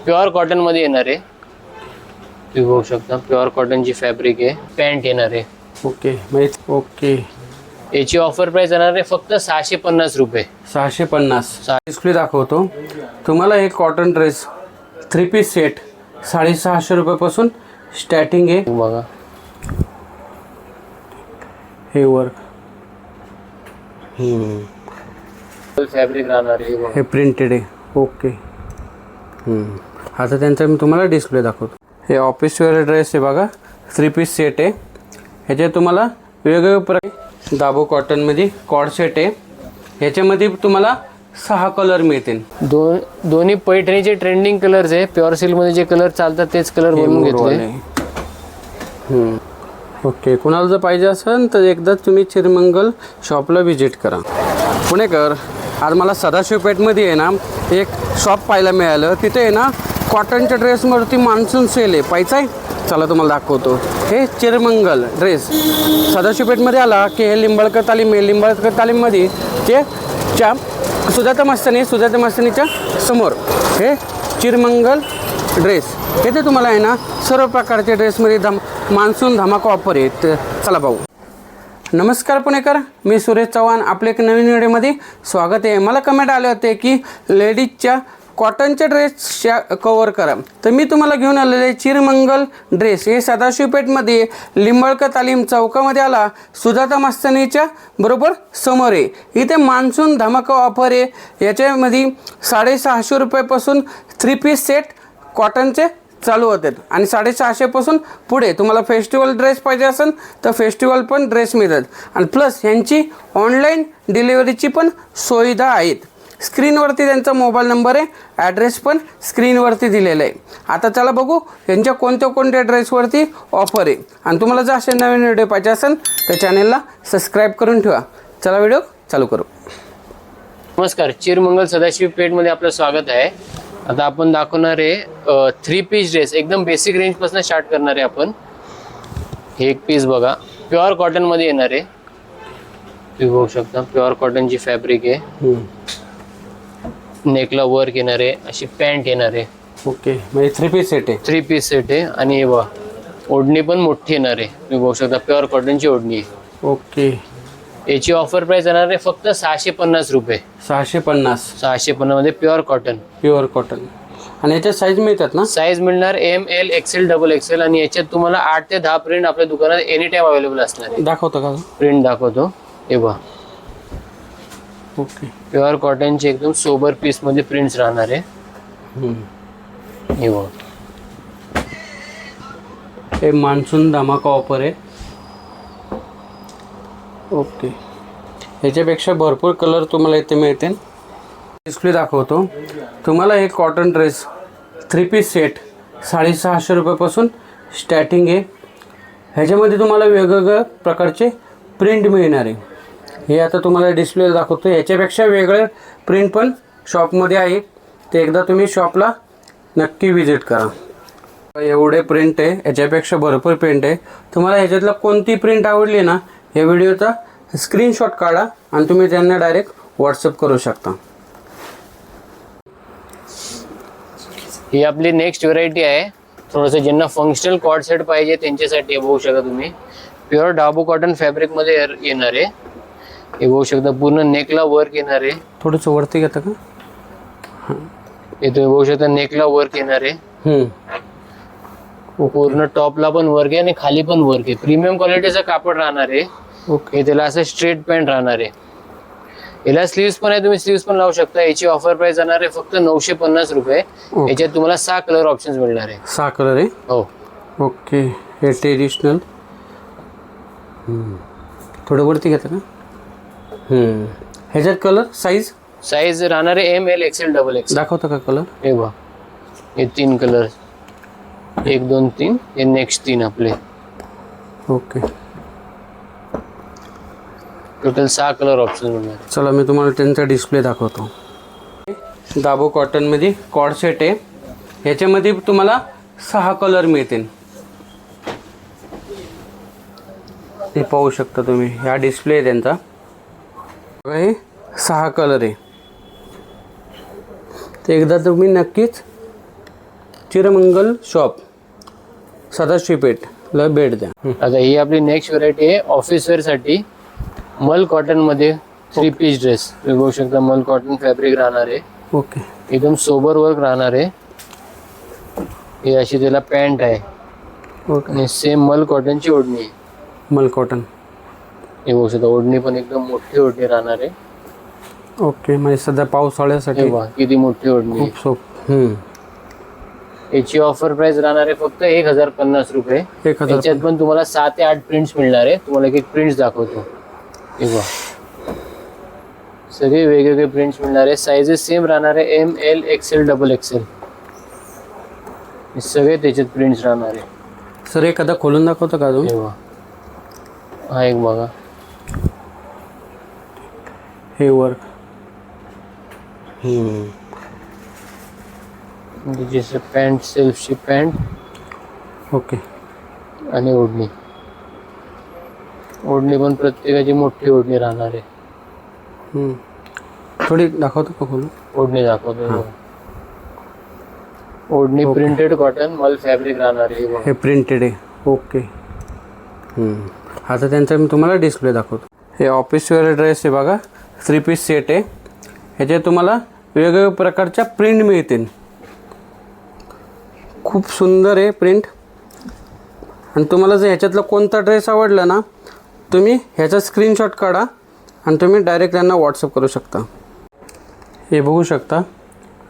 Pure cotton मध्ये येणार आहे. तुम्ही बघू शकता प्युअर कॉटनची फॅब्रिक आहे. पॅन्ट येणार आहे. ओके. याची ऑफर प्राइस येणार आहे फक्त 650 रुपये. 650. डिस्प्ले दाखवतो तुम्हाला. एक कॉटन ड्रेस 3 पीस सेट 650 रुपयापासून स्टार्टिंग आहे. बघा हे वर्क फॅब्रिक राहणार आहे. हे प्रिंटेड आहे. ओके. आता त्यांचा मी तुम्हाला डिस्प्ले दाखवतो. हे ऑफिस वेअर ड्रेस आहे बघा. 3 पीस सेट आहे. ह्याच्यात तुम्हाला वेगवेगळे प्रकार दाबो कॉटनमध्ये कॉड सेट आहे. ह्याच्यामध्ये तुम्हाला 6 कलर मिळतील. दोन्ही पैठणीचे ट्रेंडिंग कलर्स आहे. प्युअर सिल्क मध्ये जे कलर चालतात तेच कलर बनवून घेतले. ओके. कुणाला जर पाहिजे असेल तर एकदा तुम्ही चिरमंगल शॉपला व्हिजिट करा. पुणेकर, आज मला सदाशिवपेठमध्ये आहे ना एक शॉप पाहायला मिळालं. तिथे आहे ना कॉटनच्या ड्रेसवरती मान्सून सेल आहे. पाहिजे आहे? चला तुम्हाला दाखवतो. हे चिरमंगल ड्रेस सदाशिवपेठमध्ये आला की हे लिंबाळकर तालीम आहे. लिंबाळकर तालीममध्ये ते सुजाता मस्तानीच्या समोर हे चिरमंगल ड्रेस. येथे तुम्हाला आहे ना सर्व प्रकारचे ड्रेसमध्ये मान्सून धमाका ऑफर आहेत. चला पाहू. नमस्कार पुणेकर, मी सुरेश चव्हाण. आपल्या एक नवीन व्हिडिओमध्ये स्वागत आहे. मला कमेंट आले होते की लेडीजच्या कॉटनच्या ड्रेसच्या कवर करा. तर मी तुम्हाला घेऊन आलेले चिरमंगल ड्रेस हे सदाशिवपेठमध्ये लिंबाळकर तालीम चौकामध्ये आला. सुजाता मस्तानीच्या बरोबर समोर आहे. इथे मान्सून धमाका ऑफर आहे. याच्यामध्ये 650 रुपयापासून 3 पीस सेट कॉटनचे चालू होतात आणि 650पासून पुढे तुम्हाला फेस्टिवल ड्रेस पाहिजे असेल तर फेस्टिवल पण ड्रेस मिळतात. आणि प्लस यांची ऑनलाईन डिलिव्हरीची पण सुविधा आहेत. स्क्रीनवरती त्यांचा मोबाईल नंबर आहे. ॲड्रेस पण स्क्रीनवरती दिलेला आहे. आता चला बघू यांच्या कोणत्या ड्रेसवरती ऑफर आहे. आणि तुम्हाला जर असे नवीन व्हिडिओ पाहिजे असेल तर चॅनेलला सबस्क्राईब करून ठेवा. चला व्हिडिओ चालू करू. नमस्कार, चिरमंगल सदाशिवपेठमध्ये आपलं स्वागत आहे. आता आपण दाखवणार आहे 3 पीस ड्रेस. एकदम बेसिक रेंज पासून स्टार्ट करणार आहे आपण. हे एक पीस बघा प्युअर कॉटन मध्ये येणार आहे. तुम्ही बघू शकता प्युअर कॉटनची फॅब्रिक आहे. नेकला वर्क येणार आहे. अशी पॅन्ट येणार आहे. ओके. म्हणजे 3 पीस सेट आहे. 3 पीस सेट आहे. आणि हे बघा ओढणी पण मोठी येणार आहे. तुम्ही बघू शकता प्युअर कॉटनची ओढणी आहे. ओके. याची ऑफर प्राइस येणार आहे फक्त 650 रुपये. 650 मध्ये प्युअर कॉटन. आणि याच्यात साईज मिळतात ना? साईज मिळणार ML, XL, XXL. आणि याच्यात तुम्हाला 8 ते 10 प्रिंट आपल्या दुकानात एनी टाइम अवेलेबल असणार आहे. दाखवतो का? प्रिंट दाखवतो. हे बघा ओके. प्युअर कॉटनचे एकदम सोबर पीस मध्ये प्रिंट्स राहणार आहे. हे बघा हे मान्सून धमाका ऑफर आहे. ओके. ह्याच्यापेक्षा भरपूर कलर तुम्हाला इथे मिळतील. डिस्प्ले दाखवतो तुम्हाला. एक कॉटन ड्रेस 3 पीस सेट 650 रुपयापासून स्टार्टिंग आहे. ह्याच्यामध्ये तुम्हाला वेगवेगळ्या प्रकारचे प्रिंट मिळणार आहे. हे आता तुम्हाला डिस्प्ले दाखवतो. याच्यापेक्षा वेगळे प्रिंट पण शॉपमध्ये आहे. ते एकदा तुम्ही शॉपला नक्की विजिट करा. एवढे प्रिंट आहे. याच्यापेक्षा भरपूर प्रिंट आहे. तुम्हाला ह्याच्यातला कोणती प्रिंट आवडली ना या व्हिडिओचा स्क्रीनशॉट काढा आणि तुम्ही त्यांना डायरेक्ट व्हॉट्सअप करू शकता. ही आपली नेक्स्ट व्हरायटी आहे. थोडंसं ज्यांना फंक्शनल कॉर्ड सेट पाहिजे त्यांच्यासाठी बघू शकता तुम्ही. प्युअर डाबू कॉटन फॅब्रिक मध्ये येणार आहे. हे बघू शकता पूर्ण नेकला वर्क येणार आहे. थोडंसं वरती घेतं का? हे तुम्ही बघू शकता नेकला वर्क येणार आहे. पूर्ण टॉपला पण वर्क आहे आणि खाली पण वर्क आहे. प्रीमियम क्वालिटीचा कापड राहणार आहे. ओके. त्याला असं स्ट्रेट पॅन्ट राहणार आहे. याला स्लीव्स पण आहे. तुम्ही स्लीव्स पण लावू शकता. याची ऑफर प्राइस जाणार आहे फक्त 950 रुपये. याच्यात तुम्हाला 6 कलर ऑप्शन्स मिळणार आहे. 6 कलर आहे. हो. ओके. हे ट्रेडिशनल थोडं वरती घेतं का? ह्याच्यात कलर साईज राहणार आहे ML, XL, XXL. दाखवता का कलर? हे बघा हे 3 कलर 1, 2, 3. हे नेक्स्ट 3 आपले. ओके. टोटल 6 कलर ऑप्शन मिळणार. चला मी तुम्हाला त्यांचा डिस्प्ले दाखवतो. दाबो कॉटनमध्ये कॉड सेट आहे. ह्याच्यामध्ये तुम्हाला 6 कलर मिळतील. हे पाहू शकता तुम्ही. ह्या डिस्प्ले आहे त्यांचा. हे 6 कलर आहे. ते एकदा तुम्ही नक्कीच चिरमंगल शॉप सदाशिव पेठला भेट द्या. आता ही आपली नेक्स्ट व्हरायटी आहे ऑफिस वेअर साठी. मल कॉटन मध्ये 3 पीस ड्रेस तुम्ही बघू शकता. मल कॉटन फॅब्रिक राहणार आहे. ओके. एकदम सोबर वर्क राहणार आहे. ही अशी त्याला पॅन्ट आहे ओके. आणि सेम मल कॉटनची ओढणी आहे. मल कॉटन. हे बघू शकता ओढणी पण एकदम मोठी ओढणी राहणार आहे. ओके. म्हणजे सध्या पावसाळ्यासाठी हे बघा किती मोठी ओढणी आहे. खूप सोप. याची ऑफर प्राइस राहणार आहे फक्त 1050 रुपये. 1000. याच्यात पण तुम्हाला 7 ते 8 प्रिंट्स मिळणार आहे. तुम्हाला एक प्रिंट्स दाखवतो. हे बघा सगळे वेगवेगळे प्रिंट्स मिळणार आहे. साइजेस सेम राहणार आहे ML XL XXL. हे सगळे त्याच्यात प्रिंट्स राहणार आहे. सर एखादा खोलून दाखवतो का अजून? हे बघा हा एक बघा हे वर्क. जसे पॅन्ट सेल्फची पॅन्ट ओके. आणि ओढणी. ओढणी पण प्रत्येकाची मोठी ओढणी राहणार आहे. थोडी दाखवतो का खोलून? ओढणी दाखवतो. ओढणी प्रिंटेड कॉटन मल फॅब्रिक राहणार आहे. हे प्रिंटेड आहे. ओके. आता त्यांचा मी तुम्हाला डिस्प्ले दाखवतो. हे ऑफिस वेअर ड्रेस आहे बघा. 3 पीस सेट आहे. ह्याच्यात तुम्हाला वेगवेगळ्या प्रकारच्या प्रिंट मिळतील. खूप सुंदर आहे प्रिंट. आणि तुम्हाला जर ह्याच्यातला कोणता ड्रेस आवडला ना तुम्ही ह्याचा स्क्रीनशॉट काढा आणि तुम्ही डायरेक्ट त्यांना व्हॉट्सअप करू शकता. हे बघू शकता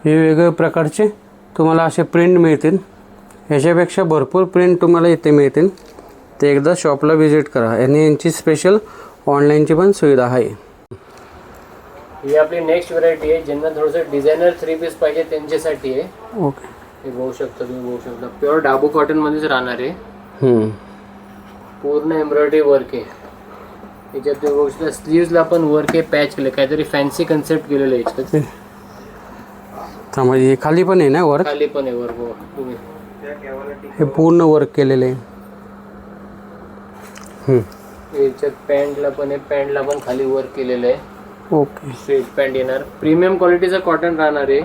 हे वेगवेगळ्या प्रकारचे तुम्हाला असे प्रिंट मिळतील. ह्याच्यापेक्षा भरपूर प्रिंट तुम्हाला इथे मिळतील. ते एकदा शॉपला व्हिजिट करा. आणि यांची स्पेशल ऑनलाईनची पण सुविधा आहे. ही आपली नेक्स्ट व्हरायटी आहे. ज्यांना थोडंसं डिझायनर 3 पीस पाहिजे त्यांच्यासाठी आहे. ओके. हे बघू शकता तुम्ही बघू शकता प्युअर डाबू कॉटन मध्येच राहणार आहे. पूर्ण एम्ब्रॉयडरी वर्क आहे. याच्यात तुम्ही बघू शकता स्लीव्सला पण वर्क आहे. पॅच केलं काहीतरी फॅन्सी कन्सेप्ट केलेलं आहे याच्यात. म्हणजे खाली पण आहे ना वर्क? खाली पण आहे वर्क तुम्ही हे पूर्ण वर्क केलेलं आहे. याच्यात पॅन्टला पण आहे. पॅन्टला पण खाली वर्क केलेलं आहे. ओके. स्ट्रेट पॅन्ट येणार. प्रीमियम क्वालिटीचं कॉटन राहणार आहे.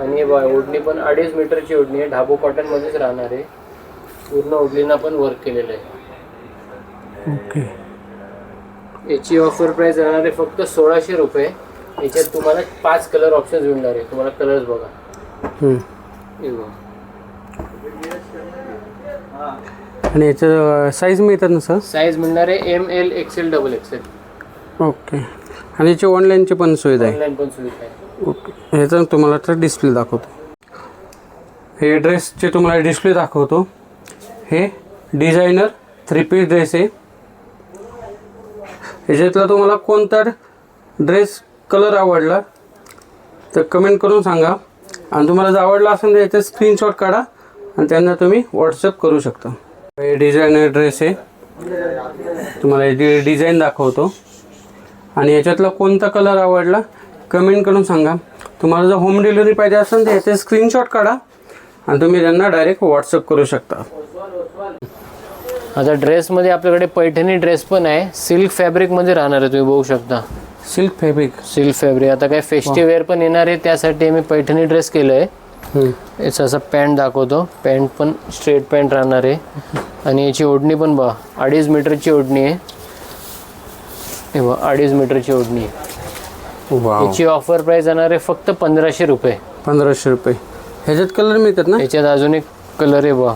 आणि ओढणी पण 2.5 मीटरची ओढणी आहे. ढाबू कॉटन मध्येच राहणार आहे. पूर्ण ओढणीला पण वर्क केलेलं आहे. ओके. याची ऑफर प्राइस राहणार आहे फक्त 1600 रुपये. याच्यात तुम्हाला 5 कलर ऑप्शन मिळणार आहे. तुम्हाला कलर्स बघा. हे बघा. आणि याचं साईज मिळतात ना सर? साईज मिळणार आहे ML XL XXL. ओके. आणि याची ऑनलाईनची पण सुविधा आहे? ऑनलाईन पण सुविधा आहे. ओके. ह्याचा तुम्हाला तर डिस्प्ले दाखवतो. हे ड्रेसचे तुम्हाला डिस्प्ले दाखवतो. हे डिझायनर 3 पीस ड्रेस आहे. ह्याच्यातला तुम्हाला कोणता ड्रेस कलर आवडला तर कमेंट करून सांगा. आणि तुम्हाला जर आवडला असेल तर याचा स्क्रीनशॉट काढा आणि त्यांना तुम्ही व्हॉट्सअप करू शकता. हे डिझायनर ड्रेस आहे. तुम्हाला याची डिझाईन दाखवतो. आणि याच्यातला कोणता कलर आवडला कमेंट करून सांगा. तुम्हाला जर होम डिलिव्हरी पाहिजे असेल तर याचे स्क्रीनशॉट काढा आणि तुम्ही त्यांना डायरेक्ट व्हॉट्सअप करू शकता. आता ड्रेसमध्ये आपल्याकडे पैठणी ड्रेस पण आहे. सिल्क फॅब्रिकमध्ये राहणार आहे. तुम्ही बघू शकता सिल्क फॅब्रिक. Silk fabric. आता काय फेस्टिव्ह वेअर पण येणार आहे त्यासाठी मी पैठणी ड्रेस केलं आहे. याचं असं पॅन्ट दाखवतो. पॅन्ट पण स्ट्रेट पॅन्ट राहणार आहे. आणि याची ओढणी पण बघा 2.5 मीटरची ओढणी आहे. हे बघा 2.5 मीटरची ओढणी आहे. याची ऑफर प्राइस जाणार आहे फक्त 1500 रुपये. 1500 रुपये. ह्याच्यात कलर मिळतात ना? याच्यात अजून एक कलर आहे बघा.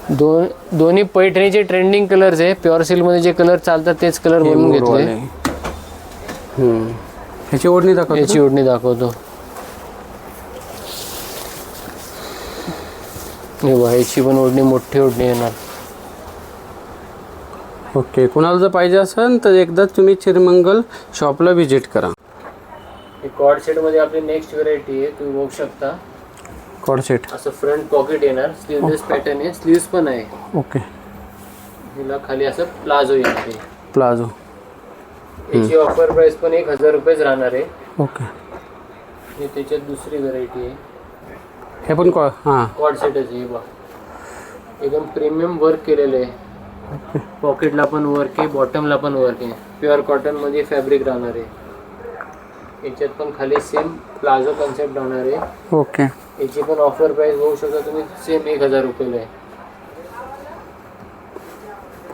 दोन्ही पैठणीचे ट्रेंडिंग कलर्स आहे. प्युअर सिल्कमध्ये जे कलर चालतात तेच कलर बनवून घेतले. ह्याची ओढणी दाखवतो. याची ओढणी दाखवतो. हे बघा याची पण ओढणी मोठी ओढणी येणार. ओके. कोणाला जर पाहिजे असेल तर एकदा तुम्ही चिरमंगल शॉपला व्हिजिट करा. कॉर्ड सेट मध्ये आपली नेक्स्ट व्हरायटी आहे. तुम्ही बघू शकता कॉर्ड सेट. असं फ्रंट पॉकेट येणार. स्लीवलेस पॅटर्न आहे. स्लीव्स पण आहे. ओके. हिला खाली असं प्लाझो येणार आहे. प्लाझो. याची ऑफर प्राइस पण 1000 रुपयेच राहणार आहे. ओके. आणि त्याच्यात दुसरी व्हरायटी आहे. हे पण कॉर्ड सेटच आहे बघा. एकदम प्रीमियम वर्क केलेलं आहे. पॉकेटला पण वर्क आहे. बॉटमला पण वर्क आहे. प्युअर कॉटन मध्ये फॅब्रिक राहणार आहे. याच्यात पण खाली सेम प्लाझो कन्सेप्ट राहणार आहे. ओके. याची पण ऑफर प्राइस होऊ शकता तुम्ही सेम 1000 रुपयाला आहे.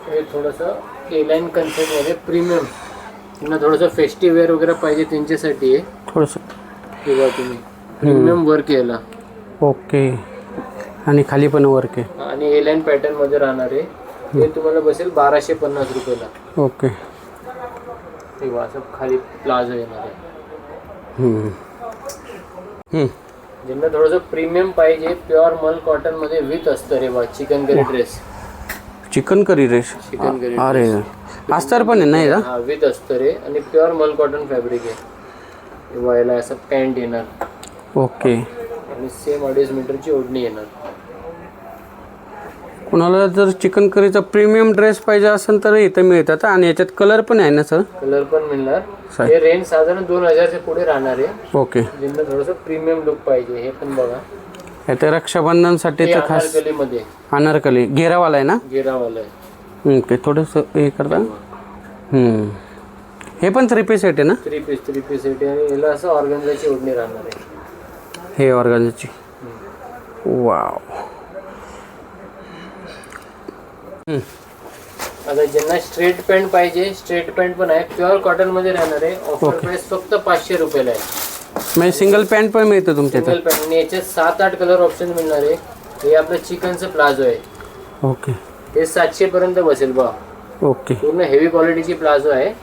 हे थोडंसं एलाइन कन्सेप्टमध्ये प्रीमियम, त्यांना थोडंसं फेस्टिव्ह वेअर वगैरे पाहिजे त्यांच्यासाठी आहे. थोडंसं किंवा तुम्ही प्रीमियम वर्क केला ओके. आणि खाली पण वर्क आहे आणि एलाइन पॅटर्न मध्ये राहणार आहे. हे तुम्हाला बसेल 1250 रुपयाला. ओके. तेव्हा असं खाली प्लाझो येणार आहे. ज्यांना थोडंसं प्रीमियम पाहिजे प्युअर मल कॉटन मध्ये विथ अस्तर आहे बा. Chikankari dress, chikankari रेश. चिकन करी अरे अस्तर पण आहे नाही का? हा विथ अस्तर आहे आणि प्युअर मल कॉटन फॅब्रिक आहे. तेव्हा याला असं पॅन्ट येणार ओके. आणि सेम 2.5 मीटरची ओढणी येणार. कुणाला जर चिकन करीचा प्रीमियम ड्रेस पाहिजे असेल तर इथं मिळतात. आणि याच्यात कलर पण आहे ना सर? कलर पण मिळणार. हे रेंज साधारण 2000 च्या पुढे राहणार आहे. ओके. ज्यांना थोडंसं प्रीमियम लुक पाहिजे हे पण बघा. आता रक्षाबंधनसाठी तर खास अनारकलीमध्ये अनारकली घेरावाला आहे ना? गेरावाला आहे. ओके. थोडंसं हे करता. हे पण 3 पीस सेट आहे ना? 3 पीस सेट आहे आणि याला असं ऑर्गन्झाची ओढणी राहणार आहे. हे ऑर्गन्झाची. वाव. आता ज्यांना स्ट्रेट पॅन्ट पाहिजे स्ट्रेट पॅन्ट पण आहे. प्युअर कॉटन मध्ये राहणार आहे. ऑफर प्राइस फक्त 500 रुपयाला आहे. म्हणजे सिंगल पॅन्ट पण मिळतं तुमच्या सिंगल पॅन्ट आणि याच्यात 7-8 कलर ऑप्शन मिळणार आहे. हे आपलं चिकनचं प्लाझो आहे. ओके. हे 700 पर्यंत बसेल बा. ओके. पूर्ण हेवी क्वालिटीची प्लाझो आहे.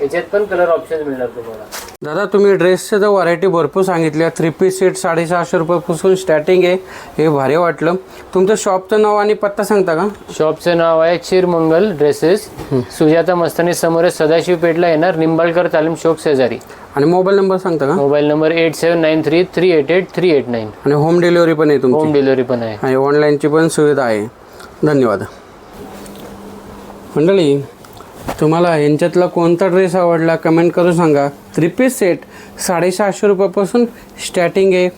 याच्यात पण कलर ऑप्शन मिळणार तुम्हाला. दादा तुम्ही ड्रेसच्या तर व्हरायटी भरपूर सांगितल्या. 3 पीस सेट 650 रुपयापासून स्टार्टिंग आहे. हे भारी वाटलं. तुमचं शॉपचं नाव आणि पत्ता सांगता का? शॉपचं नाव आहे चिरमंगल ड्रेसेस, सुजाता मस्तानी समोर सदाशिव पेठला येणार, निंबाळकर तालीम चौक शेजारी. आणि मोबाईल नंबर सांगता का? Mobile number 8793388389. आणि होम डिलिव्हरी पण आहे तुमची? होम डिलिव्हरी पण आहे आणि ऑनलाईनची पण सुविधा आहे. धन्यवाद. मंडळी तुम्हाला यांच्यातला कोणता ड्रेस आवडला कमेंट करून सांगा. 3 पीस सेट 750 रुपयापासून स्टार्टिंग आहे.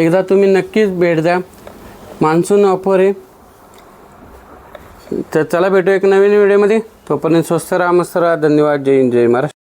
एकदा तुम्ही नक्कीच भेट द्या. मान्सून ऑफर आहे. तर चला भेटू एक नवीन व्हिडिओमध्ये. तोपर्यंत स्वस्त राहा, मस्त राहा. धन्यवाद. जय हिंद, जय महाराष्ट्र.